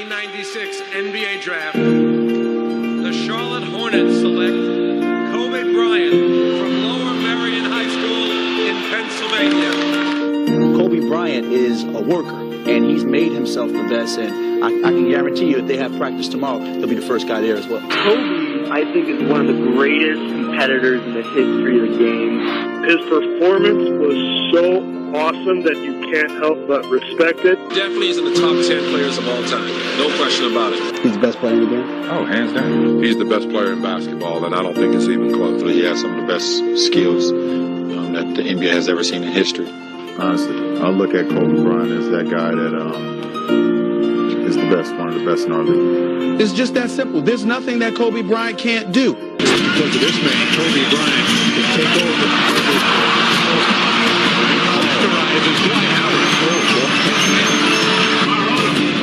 1996 NBA Draft, the Charlotte Hornets select Kobe Bryant from Lower Merion High School in Pennsylvania. Kobe Bryant is a worker, and he's made himself the best, and I can guarantee you if they have practice tomorrow, he'll be the first guy there as well. Kobe, I think, is one of the greatest competitors in the history of the game. His performance was so awesome that you can't help but respect it. Definitely is in the top 10 players of all time. No question about it. He's the best player in the game? Oh, hands down. He's the best player in basketball, and I don't think it's even close. He has some of the best skills that the NBA has ever seen in history. Honestly, I look at Kobe Bryant as that guy that is the best, one of the best in our league. It's just that simple. There's nothing that Kobe Bryant can't do. Because of this man, Kobe Bryant can take over.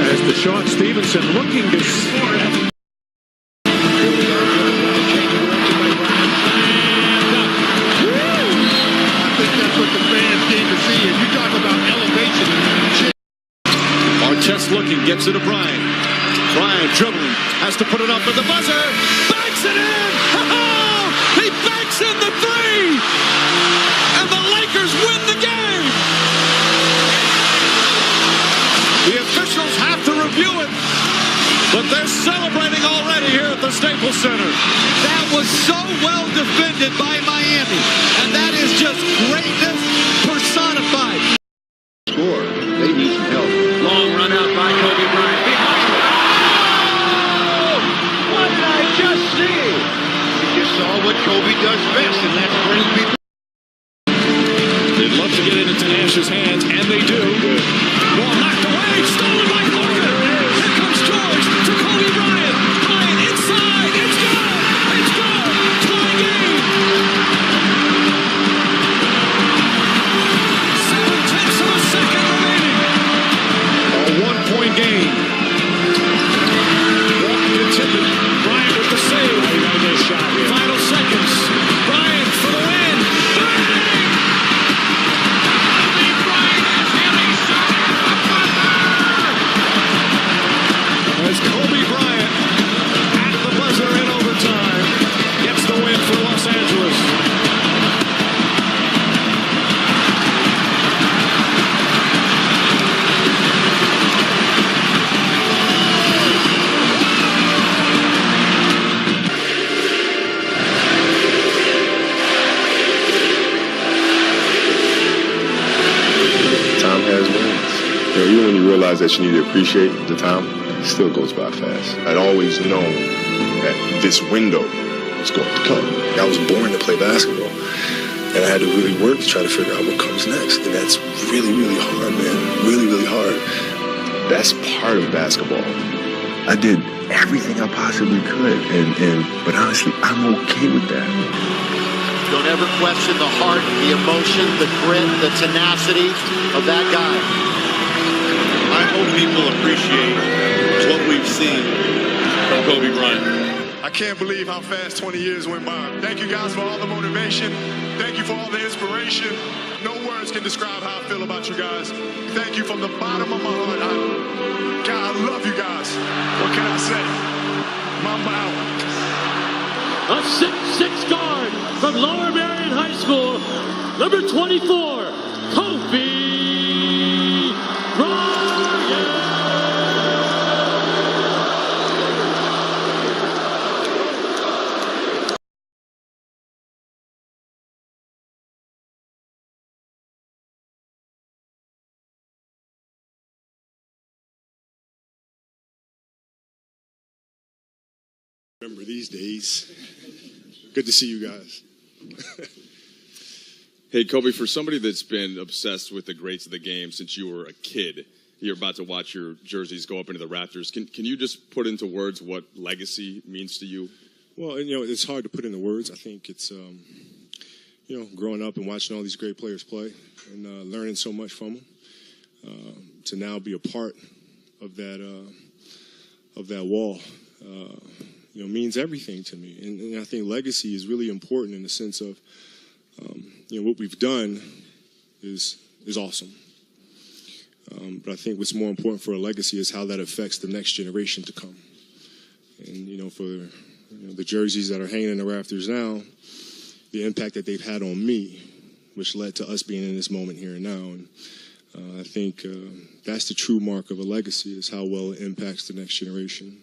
As Deshaun Stevenson looking to score. Artest looking, gets it to Bryant. Bryant dribbling, has to put it up with the buzzer. Banks it in! Oh, he banks in the three! And the Lakers win the game! The officials have to review it, but they're celebrating already here at the Staples Center. That was so well defended by Miami, and that is just greatness personified. Score. They need some help. Long run out by Kobe Bryant. Oh! What did I just see? You just saw what Kobe does best, and that's bring people. They'd love to get it into Nash's hands, and they do. Ball knocked away, stolen by Parker. Here comes George to Kobe Bryant. Bryant inside, it's good! It's good! Tie game! 7/10 of a second remaining. A one-point game. Walton continued. Bryant with the save. Final seconds. Bryant for the win. Bang! As Kobe Bryant at the buzzer in overtime gets the win for Los Angeles. Time has wins. Even when you realize that you need to appreciate the time, it still goes by fast. I'd always known that this window was going to come. I was born to play basketball, and I had to really work to try to figure out what comes next. And that's really, really hard, man. Really, really hard. That's part of basketball. I did everything I possibly could, but honestly, I'm okay with that. Don't ever question the heart, the emotion, the grit, the tenacity of that guy. I hope people appreciate what we've seen from Kobe Bryant. I can't believe how fast 20 years went by. Thank you guys for all the motivation. Thank you for all the inspiration. No words can describe how I feel about you guys. Thank you from the bottom of my heart. God, I love you guys. What can I say? My mouth. A 6'6" guard from Lower Merion High School, number 24, Kobe Bryant. Remember these days. Good to see you guys. Hey, Kobe, for somebody that's been obsessed with the greats of the game since you were a kid, you're about to watch your jerseys go up into the rafters. Can you just put into words what legacy means to you? Well, it's hard to put into words. I think it's, growing up and watching all these great players play and learning so much from them, to now be a part of that wall, means everything to me. And I think legacy is really important in the sense of, what we've done is awesome. But I think what's more important for a legacy is how that affects the next generation to come. And, for the jerseys that are hanging in the rafters now, the impact that they've had on me, which led to us being in this moment here and now. And I think that's the true mark of a legacy, is how well it impacts the next generation.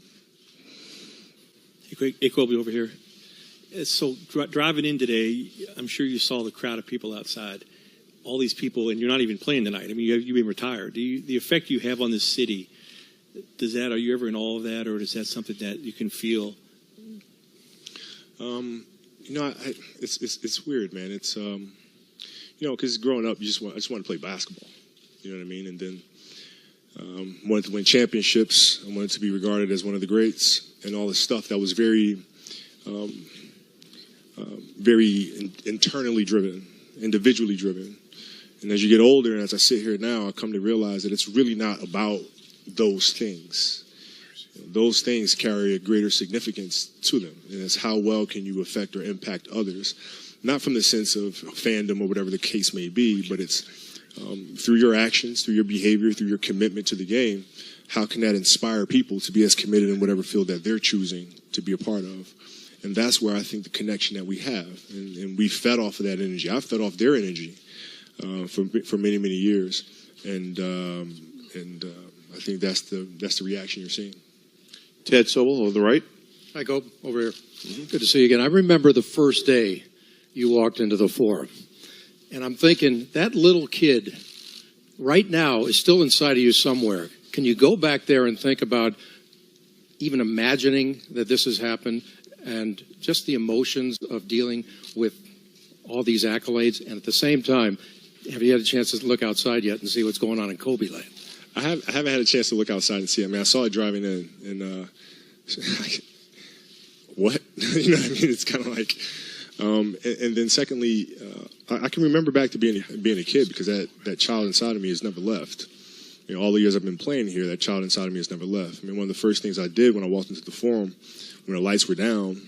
Hey, Kobe, over here. So driving in today, I'm sure you saw the crowd of people outside. All these people, and you're not even playing tonight. I mean, you've been retired. The effect you have on this city, are you ever in all of that, or is that something that you can feel? It's weird, man. It's because growing up, I just want to play basketball. You know what I mean? And then wanted to win championships. I wanted to be regarded as one of the greats, and all this stuff that was very internally driven, individually driven. And as you get older, and as I sit here now, I come to realize that it's really not about those things. Those things carry a greater significance to them, and it's how well can you affect or impact others, not from the sense of fandom or whatever the case may be, but it's through your actions, through your behavior, through your commitment to the game. How can that inspire people to be as committed in whatever field that they're choosing to be a part of? And that's where I think the connection that we have, and we fed off of that energy. I fed off their energy for many, many years, and I think that's the reaction you're seeing. Ted Sobel, on the right. Hi, Gob, over here. Good to see you again. I remember the first day you walked into the Forum, and I'm thinking, that little kid right now is still inside of you somewhere. Can you go back there and think about even imagining that this has happened, and just the emotions of dealing with all these accolades, and at the same time, have you had a chance to look outside yet and see what's going on in Kobe land? I haven't had a chance to look outside and see it. I mean, I saw it driving in, and what? You know what I mean? It's kind of like, and then secondly, I can remember back to being a kid, because that child inside of me has never left. All the years I've been playing here, that child inside of me has never left. I mean, one of the first things I did when I walked into the Forum, when the lights were down,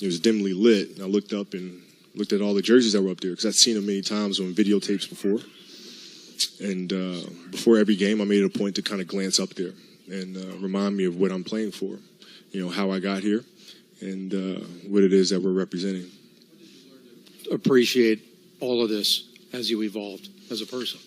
it was dimly lit, and I looked up and looked at all the jerseys that were up there, because I'd seen them many times on videotapes before. And before every game, I made it a point to kind of glance up there and remind me of what I'm playing for, how I got here, and what it is that we're representing. Appreciate all of this as you evolved as a person.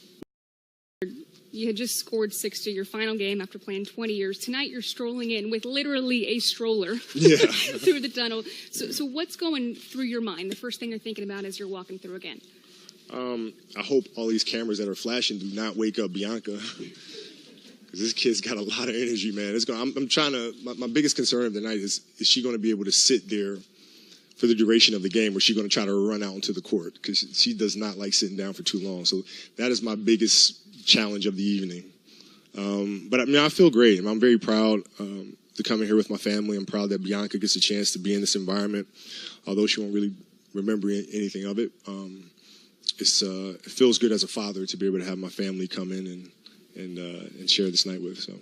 You had just scored 60 your final game after playing 20 years. Tonight you're strolling in with literally a stroller through the tunnel. So what's going through your mind? The first thing you're thinking about as you're walking through again? I hope all these cameras that are flashing do not wake up Bianca, because this kid's got a lot of energy, man. I'm trying to. My biggest concern of the night is she going to be able to sit there for the duration of the game, or is she going to try to run out into the court? Because she does not like sitting down for too long. So that is my biggest challenge of the evening. But I mean, I feel great. I'm very proud to come in here with my family. I'm proud that Bianca gets a chance to be in this environment, although she won't really remember anything of it. It feels good as a father to be able to have my family come in and share this night with. So.